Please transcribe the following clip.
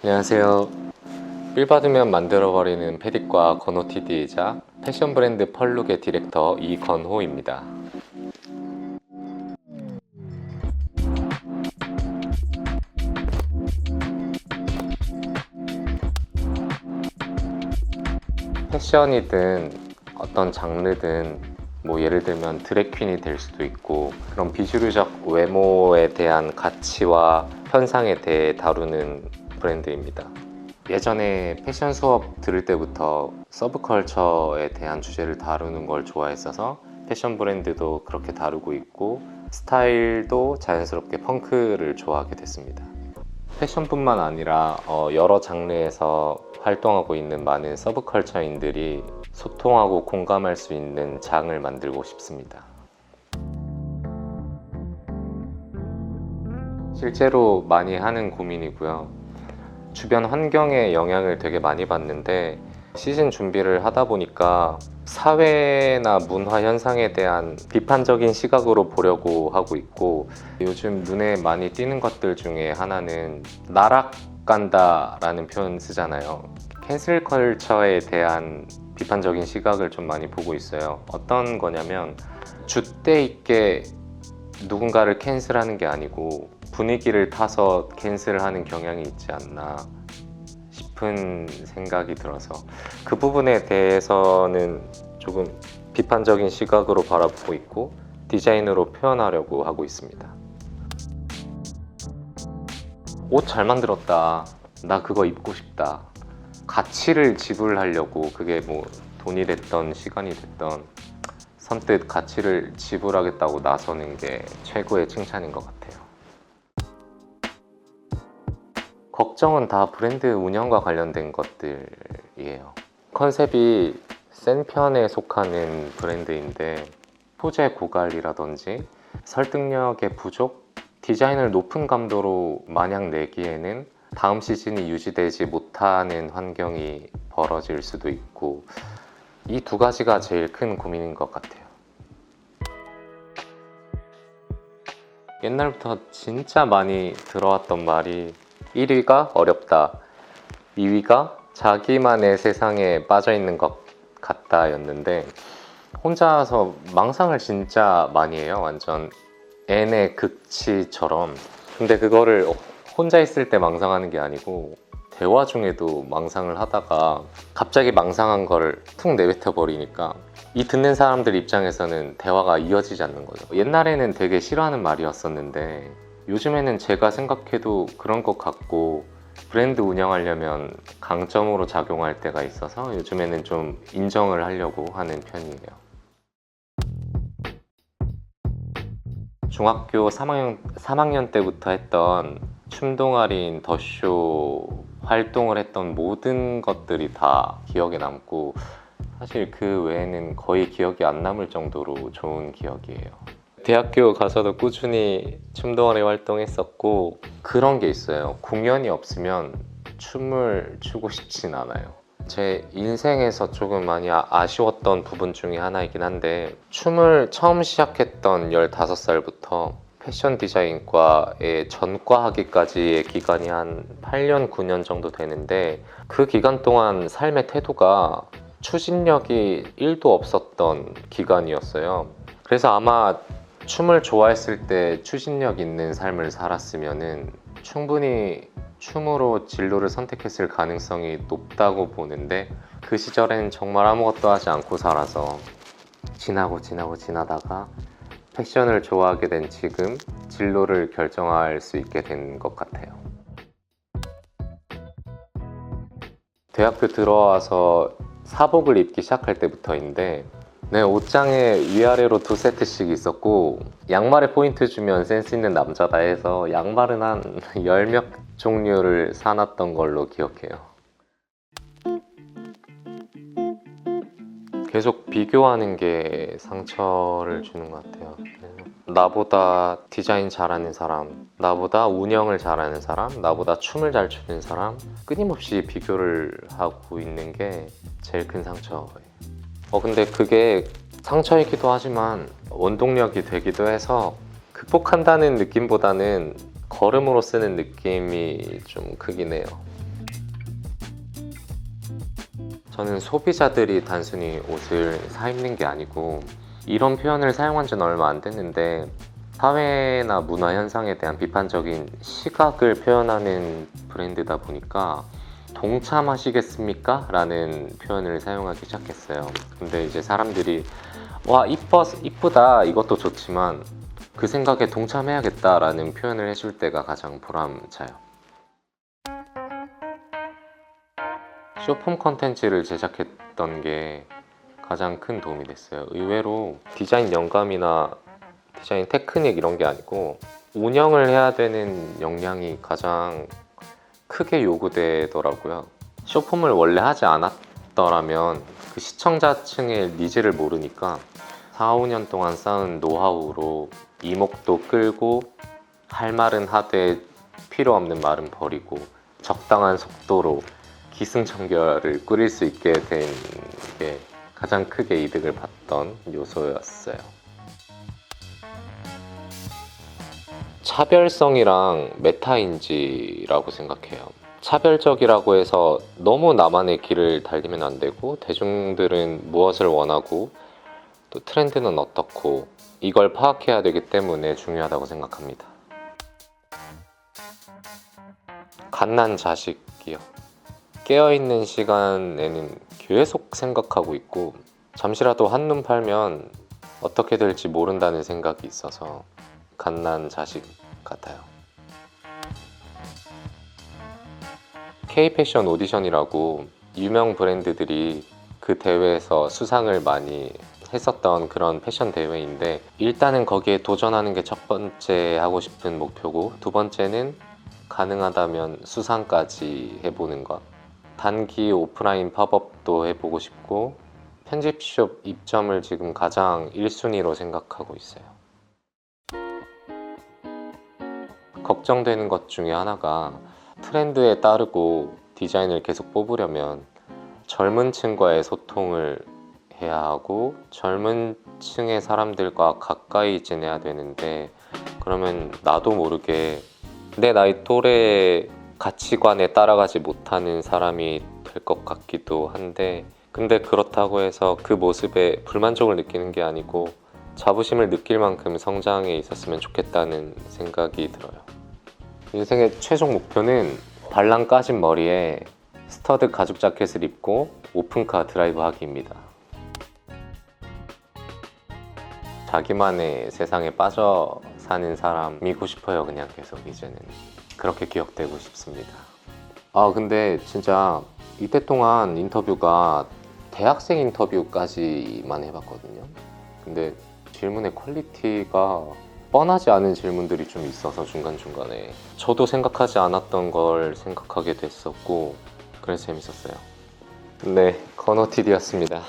안녕하세요. 필 받으면 만들어버리는 패딕과 건호티디이자 패션 브랜드 펄룩의 디렉터 이건호입니다. 패션이든 어떤 장르든 예를 들면 드래퀸이 될 수도 있고, 그런 비주류적 외모에 대한 가치와 현상에 대해 다루는 브랜드입니다. 예전에 패션 수업 들을 때부터 서브컬처에 대한 주제를 다루는 걸 좋아했어서 패션 브랜드도 그렇게 다루고 있고, 스타일도 자연스럽게 펑크를 좋아하게 됐습니다. 패션뿐만 아니라 여러 장르에서 활동하고 있는 많은 서브컬처인들이 소통하고 공감할 수 있는 장을 만들고 싶습니다. 실제로 많이 하는 고민이고요. 주변 환경에 영향을 되게 많이 받는데, 시즌 준비를 하다 보니까 사회나 문화 현상에 대한 비판적인 시각으로 보려고 하고 있고, 요즘 눈에 많이 띄는 것들 중에 하나는 나락간다라는 표현 쓰잖아요. 캔슬 컬처에 대한 비판적인 시각을 좀 많이 보고 있어요. 어떤 거냐면, 줏대 있게 누군가를 캔슬하는 게 아니고 분위기를 타서 캔슬을 하는 경향이 있지 않나 싶은 생각이 들어서, 그 부분에 대해서는 조금 비판적인 시각으로 바라보고 있고 디자인으로 표현하려고 하고 있습니다. 옷 잘 만들었다, 나 그거 입고 싶다, 가치를 지불하려고, 그게 돈이 됐던 시간이 됐던 선뜻 가치를 지불하겠다고 나서는 게 최고의 칭찬인 것 같아요. 걱정은 다 브랜드 운영과 관련된 것들이에요. 컨셉이 센 편에 속하는 브랜드인데, 소재 고갈이라든지 설득력의 부족, 디자인을 높은 감도로 마냥 내기에는 다음 시즌이 유지되지 못하는 환경이 벌어질 수도 있고, 이 두 가지가 제일 큰 고민인 것 같아요. 옛날부터 진짜 많이 들어왔던 말이 1위가 어렵다, 2위가 자기만의 세상에 빠져있는 것 같다 였는데, 혼자서 망상을 진짜 많이 해요. 완전 N의 극치처럼. 근데 그거를 혼자 있을 때 망상하는 게 아니고 대화 중에도 망상을 하다가 갑자기 망상한 거를 툭 내뱉어 버리니까 이 듣는 사람들 입장에서는 대화가 이어지지 않는 거죠. 옛날에는 되게 싫어하는 말이었었는데 요즘에는 제가 생각해도 그런 것 같고, 브랜드 운영하려면 강점으로 작용할 때가 있어서 요즘에는 좀 인정을 하려고 하는 편이에요. 중학교 3학년 때부터 했던 춤동아리인 더쇼 활동을 했던 모든 것들이 다 기억에 남고, 사실 그 외에는 거의 기억이 안 남을 정도로 좋은 기억이에요. 대학교 가서도 꾸준히 춤동아리 활동했었고, 그런 게 있어요. 공연이 없으면 춤을 추고 싶진 않아요. 제 인생에서 조금 많이 아쉬웠던 부분 중에 하나이긴 한데, 춤을 처음 시작했던 15살부터 패션 디자인과에 전과하기까지의 기간이 한 8년, 9년 정도 되는데, 그 기간 동안 삶의 태도가 추진력이 1도 없었던 기간이었어요. 그래서 아마 춤을 좋아했을 때 추진력 있는 삶을 살았으면은 충분히 춤으로 진로를 선택했을 가능성이 높다고 보는데, 그 시절엔 정말 아무것도 하지 않고 살아서 지나다가 패션을 좋아하게 된 지금 진로를 결정할 수 있게 된 것 같아요. 대학교 들어와서 사복을 입기 시작할 때부터인데, 네, 옷장에 위아래로 2세트씩 있었고, 양말에 포인트 주면 센스 있는 남자다 해서 양말은 한 10몇 종류를 사놨던 걸로 기억해요. 계속 비교하는 게 상처를 주는 것 같아요. 나보다 디자인 잘하는 사람, 나보다 운영을 잘하는 사람, 나보다 춤을 잘 추는 사람, 끊임없이 비교를 하고 있는 게 제일 큰 상처예요. 근데 그게 상처이기도 하지만 원동력이 되기도 해서, 극복한다는 느낌보다는 걸음으로 쓰는 느낌이 좀 크긴 해요. 저는 소비자들이 단순히 옷을 사 입는 게 아니고, 이런 표현을 사용한 지는 얼마 안 됐는데 사회나 문화 현상에 대한 비판적인 시각을 표현하는 브랜드다 보니까 동참하시겠습니까? 라는 표현을 사용하기 시작했어요. 근데 이제 사람들이 와, 이쁘다, 이것도 좋지만 그 생각에 동참해야겠다 라는 표현을 해줄 때가 가장 보람차요. 쇼폼 컨텐츠를 제작했던 게 가장 큰 도움이 됐어요. 의외로 디자인 영감이나 디자인 테크닉 이런 게 아니고 운영을 해야 되는 역량이 가장 크게 요구되더라고요. 쇼폼을 원래 하지 않았더라면 그 시청자층의 니즈를 모르니까 4, 5년 동안 쌓은 노하우로 이목도 끌고 할 말은 하되 필요 없는 말은 버리고 적당한 속도로 기승전결을 꾸릴 수 있게 된 게 가장 크게 이득을 봤던 요소였어요. 차별성이랑 메타인지라고 생각해요. 차별적이라고 해서 너무 나만의 길을 달리면 안 되고, 대중들은 무엇을 원하고 또 트렌드는 어떻고 이걸 파악해야 되기 때문에 중요하다고 생각합니다. 갓난 자식이요. 깨어있는 시간에는 계속 생각하고 있고, 잠시라도 한눈 팔면 어떻게 될지 모른다는 생각이 있어서 갓난 자식 같아요. K-패션 오디션이라고 유명 브랜드들이 그 대회에서 수상을 많이 했었던 그런 패션 대회인데, 일단은 거기에 도전하는 게 첫 번째 하고 싶은 목표고, 두 번째는 가능하다면 수상까지 해보는 것. 단기 오프라인 팝업도 해보고 싶고, 편집숍 입점을 지금 가장 1순위로 생각하고 있어요. 걱정되는 것 중에 하나가, 트렌드에 따르고 디자인을 계속 뽑으려면 젊은 층과의 소통을 해야 하고 젊은 층의 사람들과 가까이 지내야 되는데, 그러면 나도 모르게 내 나이 또래의 가치관에 따라가지 못하는 사람이 될 것 같기도 한데, 근데 그렇다고 해서 그 모습에 불만족을 느끼는 게 아니고 자부심을 느낄 만큼 성장해 있었으면 좋겠다는 생각이 들어요. 인생의 최종 목표는 발랑 까진 머리에 스터드 가죽 자켓을 입고 오픈카 드라이브 하기입니다. 자기만의 세상에 빠져 사는 사람이고 싶어요. 그냥 계속 이제는 그렇게 기억되고 싶습니다. 근데 진짜 이때 동안 인터뷰가 대학생 인터뷰까지만 해봤거든요. 근데 질문의 퀄리티가 뻔하지 않은 질문들이 좀 있어서 중간중간에 저도 생각하지 않았던 걸 생각하게 됐었고, 그래서 재밌었어요. 네, 건어티디였습니다.